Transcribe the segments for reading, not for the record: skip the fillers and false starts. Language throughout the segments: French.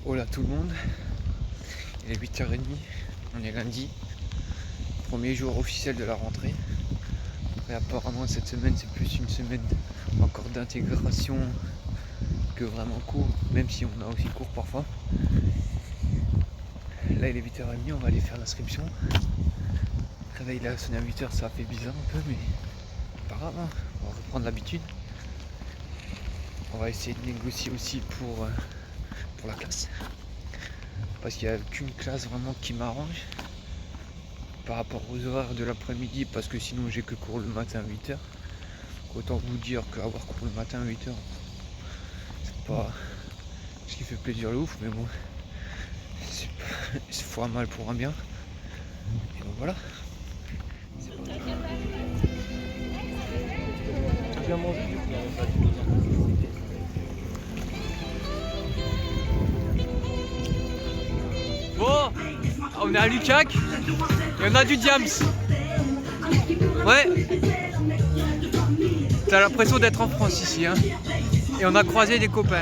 Hola tout le monde, il est 8h30, on est lundi, premier jour officiel de la rentrée. Après apparemment cette semaine c'est plus une semaine encore d'intégration que vraiment cours, même si on a aussi cours parfois. Là il est 8h30, on va aller faire l'inscription. Le réveil là sonné à 8h, ça fait bizarre un peu mais pas grave, hein. On va reprendre l'habitude. On va essayer de négocier aussi pour la classe. Parce qu'il n'y a qu'une classe vraiment qui m'arrange par rapport aux horaires de l'après-midi, parce que sinon j'ai que cours le matin à 8h. Autant vous dire qu'avoir cours le matin à 8h, c'est pas ce qui fait plaisir le ouf, mais bon, c'est fois un mal pour un bien. Et donc voilà. Bien manger du coup. Bon, on est à Lucac et on a du Diams. Ouais. T'as l'impression d'être en France ici, hein. Et on a croisé des copains.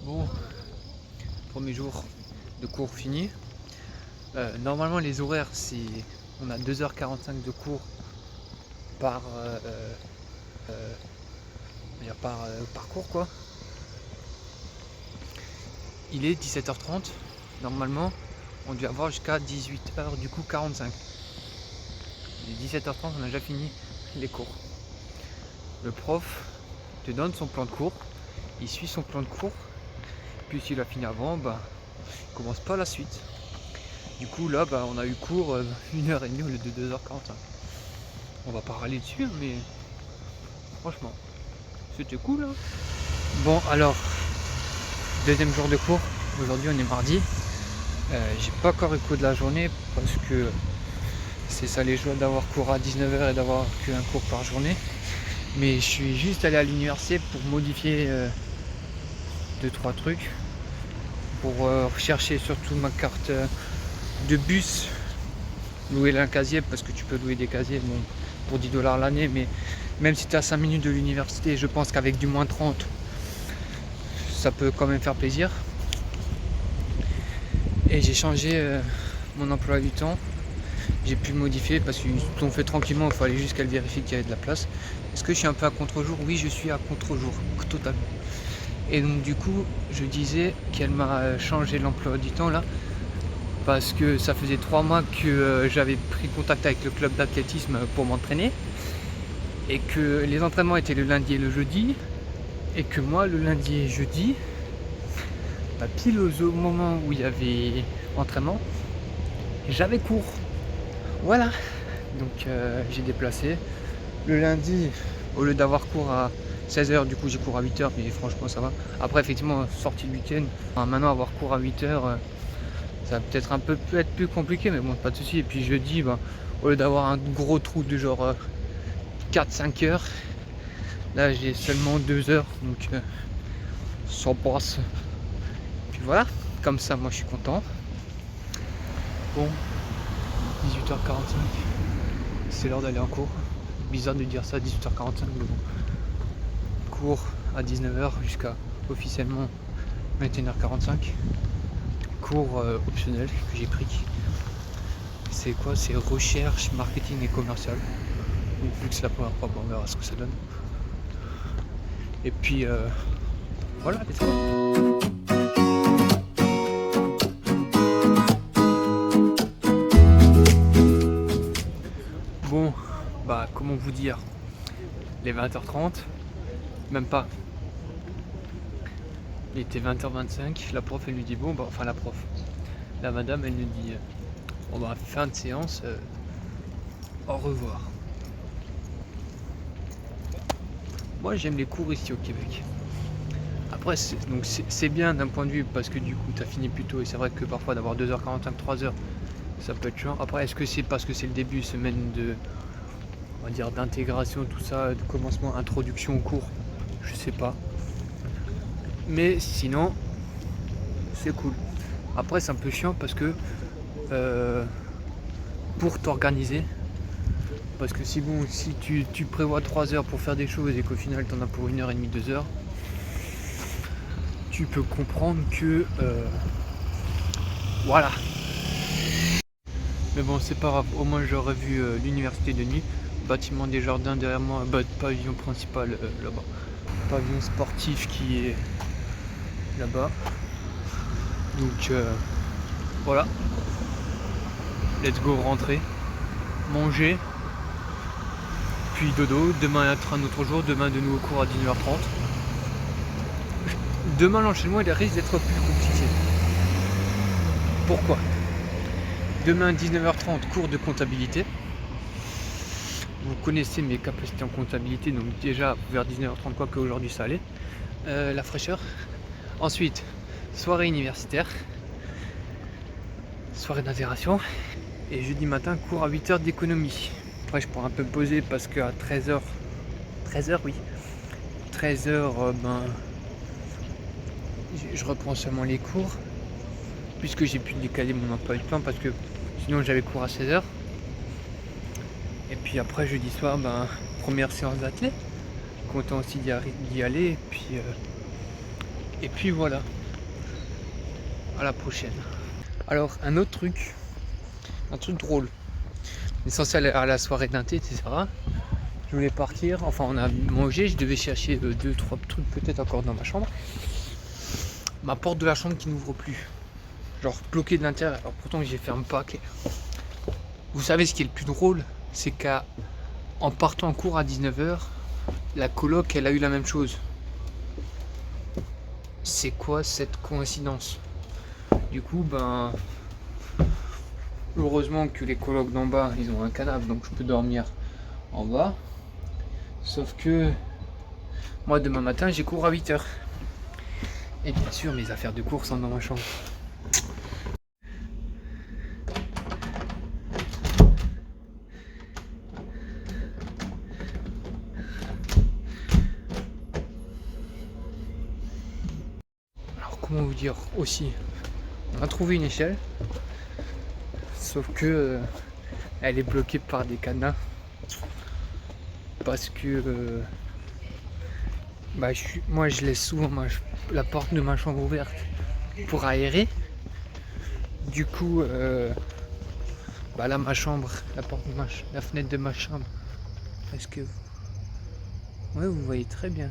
Bon, premier jour de cours fini. Normalement les horaires c'est on a 2h45 de cours par par cours quoi. Il est 17h30. Normalement on devait avoir jusqu'à 18h du coup 45. Il est 17h30, on a déjà fini les cours. Le prof te donne son plan de cours, il suit son plan de cours, puis s'il a fini avant, bah il commence pas la suite. Du coup là bah, on a eu cours 1h30 au lieu de 2h45. On va pas râler dessus mais franchement c'était cool hein. Bon alors deuxième jour de cours, aujourd'hui on est mardi. J'ai pas encore eu cours de la journée parce que c'est ça les joies d'avoir cours à 19h et d'avoir qu'un cours par journée. Mais je suis juste allé à l'université pour modifier 2-3 trucs. Pour rechercher surtout ma carte de bus, louer un casier parce que tu peux louer des casiers bon, pour 10$ l'année, mais même si tu es à 5 minutes de l'université, je pense qu'avec du moins 30 ça peut quand même faire plaisir. Et j'ai changé mon emploi du temps, j'ai pu le modifier parce qu'ils l'ont fait tranquillement, il fallait juste qu'elle vérifie qu'il y avait de la place. Est-ce que je suis un peu à contre-jour? Oui, je suis à contre-jour, totalement. Et donc du coup je disais qu'elle m'a changé l'emploi du temps là, parce que ça faisait 3 mois que j'avais pris contact avec le club d'athlétisme pour m'entraîner, et que les entraînements étaient le lundi et le jeudi, et que moi le lundi et jeudi, bah, pile au moment où il y avait entraînement, j'avais cours. Voilà, donc j'ai déplacé. Le lundi, au lieu d'avoir cours à 16h, du coup j'ai cours à 8h, mais franchement ça va. Après effectivement, sortie de week-end, maintenant avoir cours à 8h, ça va peut-être être plus compliqué, mais bon, pas de soucis. Et puis jeudi, bah, au lieu d'avoir un gros trou de genre 4-5 heures, là j'ai seulement 2 heures, donc ça passe. Puis voilà, comme ça moi je suis content. Bon, 18h45, c'est l'heure d'aller en cours. Bizarre de dire ça à 18h45, mais bon. Cours à 19h jusqu'à officiellement 21h45. Cours optionnel que j'ai pris. C'est quoi? C'est recherche, marketing et commercial. Donc vu que c'est la première fois, bon, on verra ce que ça donne. Et puis voilà, let's go. Bon, bah comment vous dire, les 20h30, même pas. Il était 20h25, la prof elle nous dit bon bah enfin la madame elle nous dit on va fin de séance, au revoir. Moi j'aime les cours ici au Québec. Après c'est bien d'un point de vue parce que du coup tu as fini plus tôt, et c'est vrai que parfois d'avoir 2h45, 3h ça peut être chiant. Après est-ce que c'est parce que c'est le début semaine de, on va dire, d'intégration, tout ça, de commencement, introduction au cours? je sais pas. Mais sinon, c'est cool. Après, c'est un peu chiant parce que pour t'organiser, parce que si tu prévois 3 heures pour faire des choses et qu'au final t'en as pour 1h30, 2 heures, tu peux comprendre que voilà. Mais bon, c'est pas grave, au moins j'aurais vu l'université de nuit, bâtiment des jardins derrière moi, pavillon principal là-bas, pavillon sportif qui est là-bas. Donc voilà, let's go rentrer, manger, puis dodo. Demain un autre jour, demain de nouveau cours à 19h30. Demain l'enchaînement il risque d'être plus compliqué. Pourquoi? Demain 19h30 cours de comptabilité. Vous connaissez mes capacités en comptabilité, donc déjà vers 19h30 quoi qu'aujourd'hui ça allait. La fraîcheur. Ensuite, soirée universitaire, soirée d'intégration. Et jeudi matin, cours à 8h d'économie. Après je pourrais un peu me poser parce qu'à 13h, 13h oui, 13h je reprends seulement les cours. Puisque j'ai pu décaler mon emploi du temps parce que sinon j'avais cours à 16h. Et puis après jeudi soir, première séance d'athlète. Content aussi d'y aller. Et puis voilà. À la prochaine. Alors un autre truc. Un truc drôle. L'essentiel à la soirée d'inté, etc. Je voulais partir. Enfin on a mangé. Je devais chercher 2-3 trucs peut-être encore dans ma chambre. Ma porte de la chambre qui n'ouvre plus. Genre bloquée de l'intérieur. Alors pourtant j'ai ferme pas. Vous savez ce qui est le plus drôle? C'est qu'en partant en cours à 19h, la coloc elle a eu la même chose. C'est quoi cette coïncidence? Du coup heureusement que les colocs d'en bas ils ont un canapé donc je peux dormir en bas. Sauf que moi demain matin j'ai cours à 8h. Et bien sûr mes affaires de cours sont dans ma chambre. Alors comment vous dire aussi? On a trouvé une échelle. Sauf que elle est bloquée par des cadenas. Parce que moi je laisse souvent la porte de ma chambre ouverte pour aérer. Du coup là ma chambre, la fenêtre de ma chambre. Est-ce que ouais, vous voyez très bien.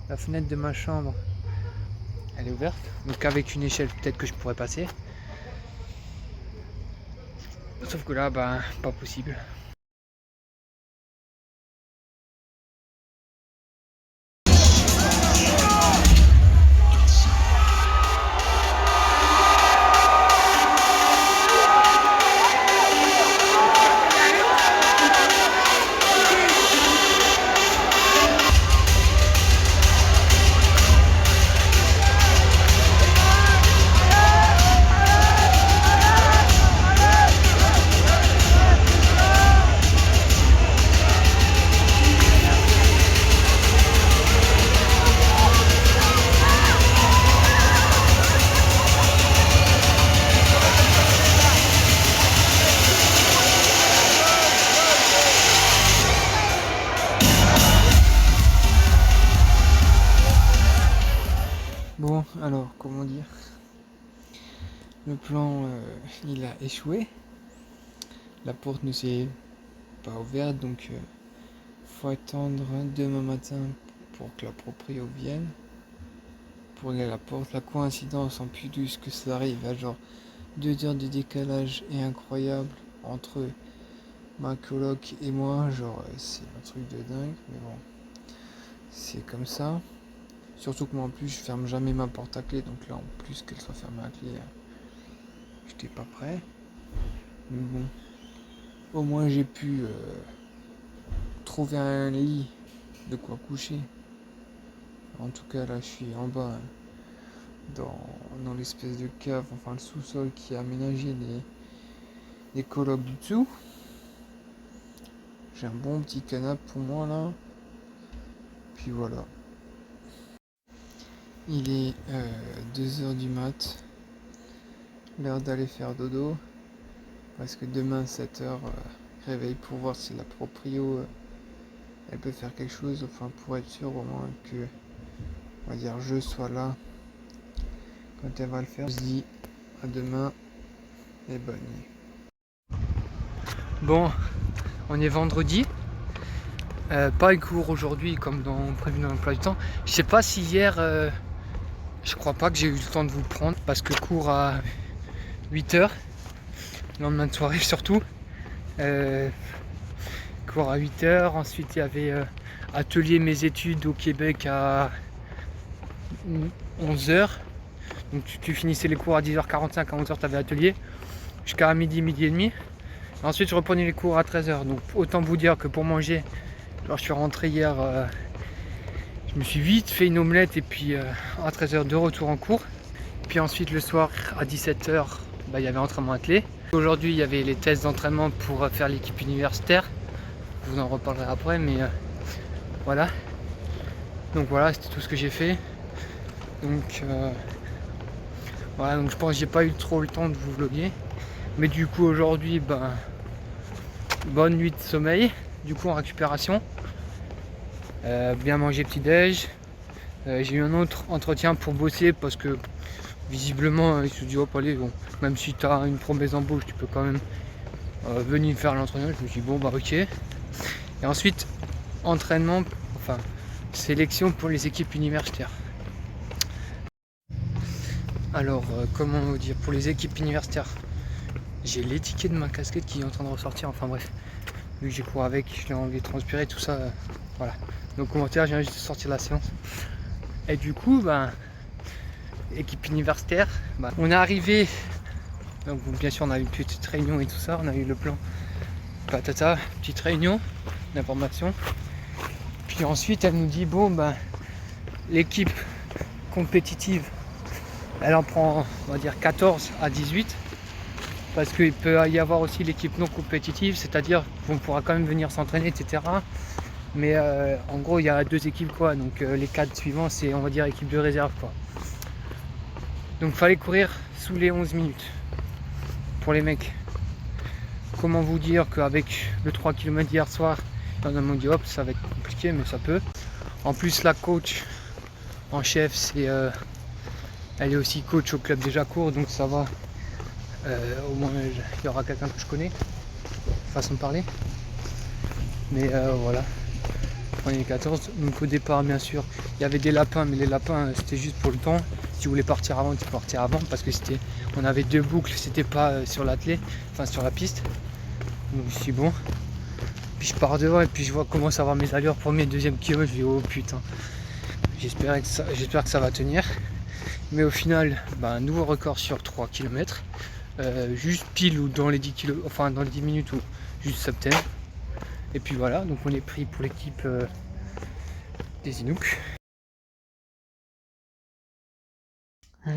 La fenêtre de ma chambre elle est ouverte. Donc avec une échelle peut-être que je pourrais passer. Sauf que là pas possible. Bon, alors, comment dire? Le plan, il a échoué. La porte ne s'est pas ouverte, donc faut attendre demain matin pour que la proprio vienne. Pour ouvrir la porte, la coïncidence en plus que ça arrive à genre 2 heures de décalage est incroyable entre ma coloc et moi. Genre, c'est un truc de dingue, mais bon, c'est comme ça. Surtout que moi en plus je ferme jamais ma porte à clé, donc là en plus qu'elle soit fermée à clé, j'étais pas prêt. Mais bon, au moins j'ai pu trouver un lit de quoi coucher. En tout cas là je suis en bas dans l'espèce de cave, enfin le sous-sol qui a aménagé les colocs du dessous. J'ai un bon petit canapé pour moi là. Puis voilà. Il est 2h du mat. L'heure d'aller faire dodo. Parce que demain 7h, réveil pour voir si la proprio elle peut faire quelque chose. Enfin pour être sûr au moins que, on va dire, je sois là quand elle va le faire. Je vous dis à demain et bonne nuit. Bon, on est vendredi. Pas de cours aujourd'hui comme prévu dans l'emploi du temps. Je sais pas si hier, je crois pas que j'ai eu le temps de vous prendre parce que cours à 8h, lendemain de soirée surtout. Cours à 8h, ensuite il y avait atelier mes études au Québec à 11h. Donc tu finissais les cours à 10h45, à 11h tu avais atelier, jusqu'à midi, midi et demi. Ensuite je reprenais les cours à 13h. Donc autant vous dire que pour manger, alors je suis rentré hier, je me suis vite fait une omelette et puis à 13h de retour en cours. Puis ensuite le soir à 17h, il y avait entraînement attelé. Aujourd'hui il y avait les tests d'entraînement pour faire l'équipe universitaire. Je vous en reparlerai après, mais voilà. Donc voilà, c'était tout ce que j'ai fait. Donc voilà, donc je pense que j'ai pas eu trop le temps de vous vlogger. Mais du coup aujourd'hui, bonne nuit de sommeil, du coup en récupération. Bien manger petit déj. J'ai eu un autre entretien pour bosser parce que visiblement il se dit hop allez, bon, même si tu as une promesse d'embauche tu peux quand même venir faire l'entretien. Je me suis dit bon ok. Et ensuite entraînement, enfin sélection pour les équipes universitaires. Alors comment vous dire, pour les équipes universitaires, j'ai l'étiquette de ma casquette qui est en train de ressortir, enfin bref, vu que j'ai couru avec, je l'ai enlevé, transpiré, tout ça, voilà. Donc commentaire, je viens juste de sortir de la séance. Et du coup, équipe universitaire, on est arrivé, donc bien sûr on a eu une petite réunion et tout ça, on a eu le plan, patata, petite réunion d'information. Puis ensuite elle nous dit bon l'équipe compétitive, elle en prend on va dire 14 à 18. Parce qu'il peut y avoir aussi l'équipe non compétitive, c'est-à-dire qu'on pourra quand même venir s'entraîner, etc. Mais en gros, il y a 2 équipes, quoi. Donc les 4 suivants, c'est, on va dire, équipe de réserve, quoi. Donc fallait courir sous les 11 minutes pour les mecs. Comment vous dire qu'avec le 3 km hier soir, on a dit hop, ça va être compliqué, mais ça peut. En plus, la coach en chef, elle est aussi coach au club déjà court, donc ça va. Au moins il y aura quelqu'un que je connais, façon de parler. Mais voilà, on est 14. Donc au départ bien sûr il y avait des lapins, mais les lapins c'était juste pour le temps. Si vous voulez partir avant, tu peux partir avant parce que on avait 2 boucles, c'était pas sur l'athlé, enfin sur la piste. Donc je suis bon. Puis je pars devant et puis je vois comment ça va mes allures pour mes 2e kilomètres. Je dis oh putain, j'espère que ça va tenir. Mais au final, nouveau record sur 3 km. Juste pile ou dans les 10 km, enfin dans les 10 minutes ou juste septaine. Et puis voilà, donc on est pris pour l'équipe des Inuks.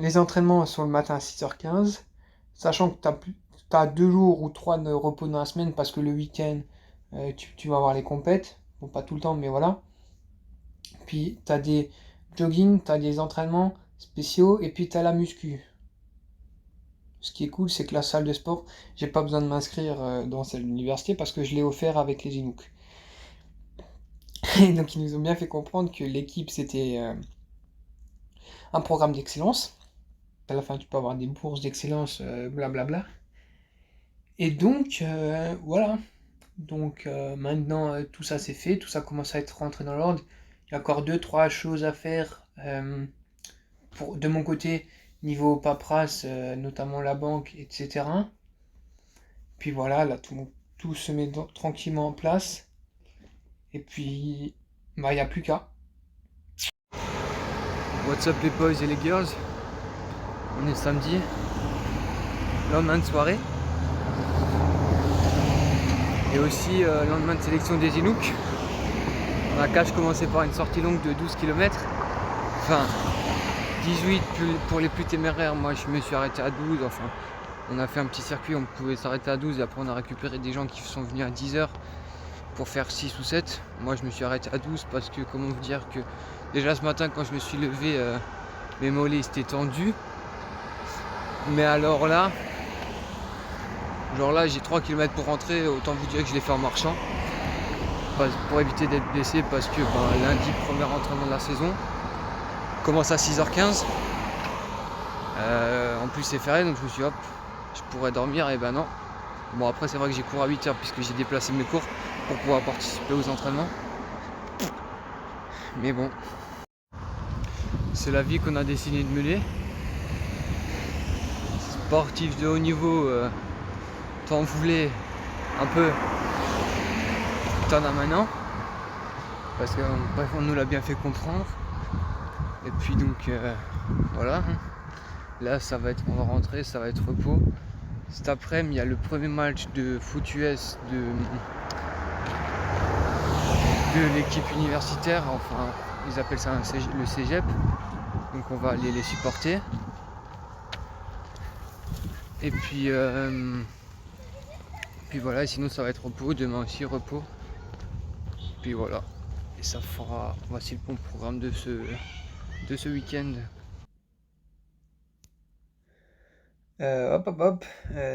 Les entraînements sont le matin à 6h15, sachant que tu as 2 jours ou 3 de repos dans la semaine parce que le week-end tu vas avoir les compètes, bon pas tout le temps mais voilà. Puis tu as des jogging, tu as des entraînements spéciaux et puis tu as la muscu. Ce qui est cool, c'est que la salle de sport, j'ai pas besoin de m'inscrire dans cette université parce que je l'ai offert avec les Inuks. Et donc ils nous ont bien fait comprendre que l'équipe c'était un programme d'excellence. À la fin tu peux avoir des bourses d'excellence, blablabla. Et donc voilà. Donc maintenant tout ça c'est fait, tout ça commence à être rentré dans l'ordre. Il y a encore 2-3 choses à faire de mon côté. Niveau paperasse, notamment la banque, etc. Puis voilà, là tout se met tranquillement en place. Et puis, il n'y a plus qu'à. What's up les boys et les girls? On est samedi, lendemain de soirée. Et aussi lendemain de sélection des Inuks. On a cache commencé par une sortie longue de 12 km. Enfin, 18 pour les plus téméraires, moi je me suis arrêté à 12, enfin on a fait un petit circuit, on pouvait s'arrêter à 12 et après on a récupéré des gens qui sont venus à 10h pour faire 6 ou 7. Moi je me suis arrêté à 12 parce que comment vous dire que déjà ce matin quand je me suis levé mes mollets étaient tendus. Mais alors là, genre là j'ai 3 km pour rentrer, autant vous dire que je l'ai fait en marchant. Pour éviter d'être blessé parce que lundi, premier entraînement de la saison, commence à 6h15. En plus c'est férié, donc je me suis dit hop, je pourrais dormir, et ben non. Bon après c'est vrai que j'ai cours à 8h puisque j'ai déplacé mes cours pour pouvoir participer aux entraînements. Mais bon, c'est la vie qu'on a décidé de mener. Sportif de haut niveau, t'en voulais un peu, t'en as maintenant. Parce que bref, on nous l'a bien fait comprendre. Et puis donc voilà. Là ça va être, on va rentrer, ça va être repos. Cet après-midi, il y a le premier match de foot US de l'équipe universitaire, enfin ils appellent ça le cégep, donc on va aller les supporter. Et puis voilà, et sinon ça va être repos, demain aussi repos. Puis voilà, et ça fera, voici le bon programme de ce week-end. Hop,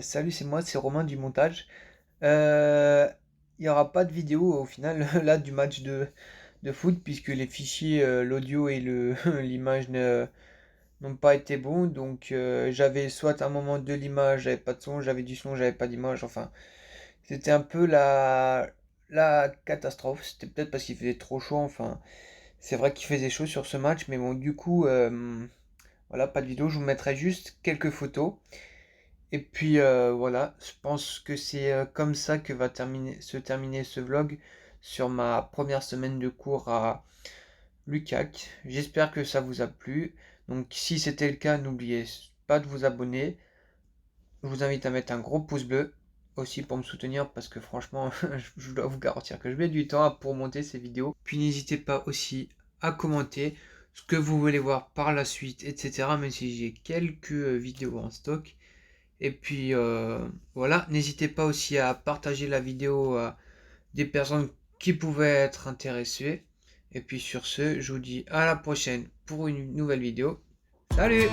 salut, c'est moi, c'est Romain du montage. Il n'y aura pas de vidéo au final là du match de foot puisque les fichiers, l'audio et l'image n'ont pas été bons. Donc j'avais soit un moment de l'image, j'avais pas de son, j'avais du son, j'avais pas d'image. Enfin, c'était un peu la catastrophe. C'était peut-être parce qu'il faisait trop chaud. Enfin, c'est vrai qu'il faisait chaud sur ce match, mais bon, du coup, voilà, pas de vidéo. Je vous mettrai juste quelques photos. Et puis voilà, je pense que c'est comme ça que va se terminer ce vlog sur ma première semaine de cours à l'UQAC. J'espère que ça vous a plu. Donc si c'était le cas, n'oubliez pas de vous abonner. Je vous invite à mettre un gros pouce bleu aussi pour me soutenir parce que franchement, je dois vous garantir que je mets du temps pour monter ces vidéos. Puis n'hésitez pas aussi à commenter ce que vous voulez voir par la suite, etc. Même si j'ai quelques vidéos en stock. Et puis voilà, n'hésitez pas aussi à partager la vidéo à des personnes qui pouvaient être intéressées. Et puis sur ce, je vous dis à la prochaine pour une nouvelle vidéo. Salut!